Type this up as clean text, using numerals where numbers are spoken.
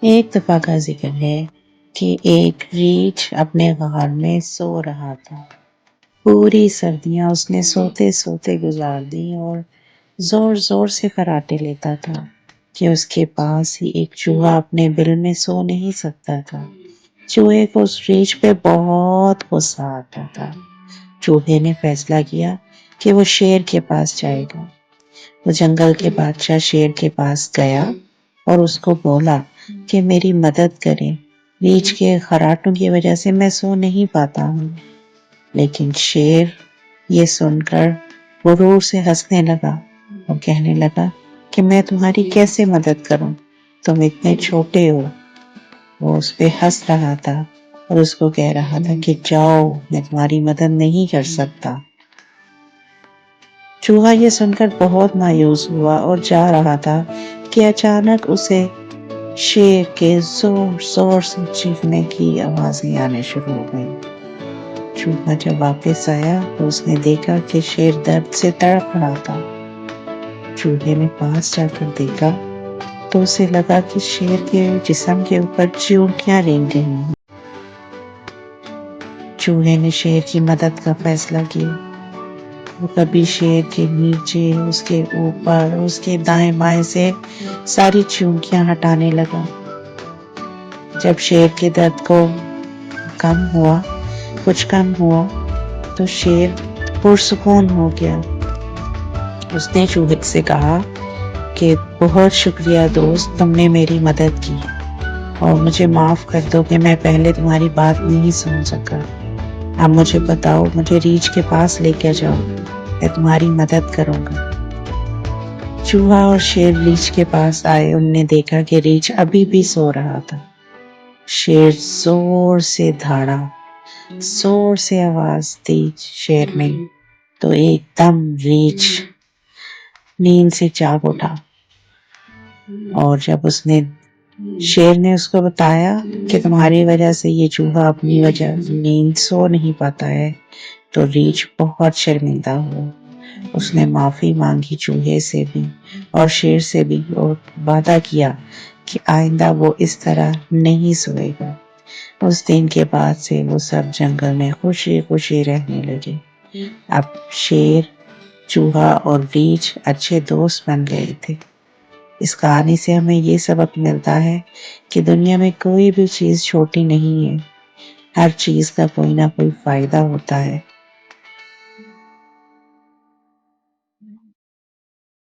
ایک دفعہ کا ذکر ہے کہ ایک ریچھ اپنے غار میں سو رہا تھا۔ پوری سردیاں اس نے سوتے سوتے گزار دی اور زور زور سے خراٹے لیتا تھا کہ اس کے پاس ہی ایک چوہا اپنے بل میں سو نہیں سکتا تھا۔ چوہے کو اس ریچھ پہ بہت غصہ آتا تھا۔ چوہے نے فیصلہ کیا کہ وہ شیر کے پاس جائے گا۔ وہ جنگل کے بادشاہ شیر کے پاس گیا اور اس کو بولا کہ میری مدد کرے، ریچھ کے خراٹوں کی وجہ سے میں سو نہیں پاتا ہوں۔ لیکن شیر یہ سن کر غرور سے ہنسنے لگا اور کہنے لگا کہ میں تمہاری کیسے مدد کروں، تم اتنے چھوٹے ہو۔ وہ اس پہ ہنس رہا تھا اور اس کو کہہ رہا تھا کہ جاؤ، میں تمہاری مدد نہیں کر سکتا۔ چوہا یہ سن کر بہت مایوس ہوا اور جا رہا تھا کہ اچانک اسے شیر کے زور زور سے چیخنے کی آوازیں آنے شروع ہو گئی۔ چوہا جب واپس آیا تو اس نے دیکھا کہ شیر درد سے تڑپ رہا تھا۔ چوہے نے پاس جا کر دیکھا تو اسے لگا کہ شیر کے جسم کے اوپر چیونٹیاں رینگ رہی ہیں۔ چوہے نے شیر کی مدد کا فیصلہ کیا۔ وہ کبھی شیر کے نیچے، اس کے اوپر، اس کے دائیں بائیں سے ساری چیونٹیاں ہٹانے لگا۔ جب شیر کے درد کو کچھ کم ہوا تو شیر پرسکون ہو گیا۔ اس نے چوہے سے کہا کہ بہت شکریہ دوست، تم نے میری مدد کی اور مجھے معاف کر دو کہ میں پہلے تمہاری بات نہیں سن سکا۔ اب مجھے بتاؤ، مجھے ریچھ کے پاس لے کے جاؤ، میں تمہاری مدد کروں گا۔ چوہا اور شیر ریچھ کے پاس آئے۔ انہوں نے دیکھا کہ ریچھ ابھی بھی سو رہا تھا۔ شیر زور سے دھاڑا، زور سے آواز دی شیر نے تو ایک دم ریچھ نیند سے جاگ اٹھا۔ اور جب شیر نے اس کو بتایا کہ تمہاری وجہ سے یہ چوہا اپنی وجہ نیند سو نہیں پاتا ہے تو ریچھ بہت شرمندہ ہوا۔ اس نے معافی مانگی چوہے سے بھی اور شیر سے بھی اور وعدہ کیا کہ آئندہ وہ اس طرح نہیں سوئے گا۔ اس دن کے بعد سے وہ سب جنگل میں خوشی خوشی رہنے لگے۔ اب شیر، چوہا اور ریچھ اچھے دوست بن گئے تھے۔ اس کہانی سے ہمیں یہ سبق ملتا ہے کہ دنیا میں کوئی بھی چیز چھوٹی نہیں ہے، ہر چیز کا کوئی نہ کوئی فائدہ ہوتا ہے۔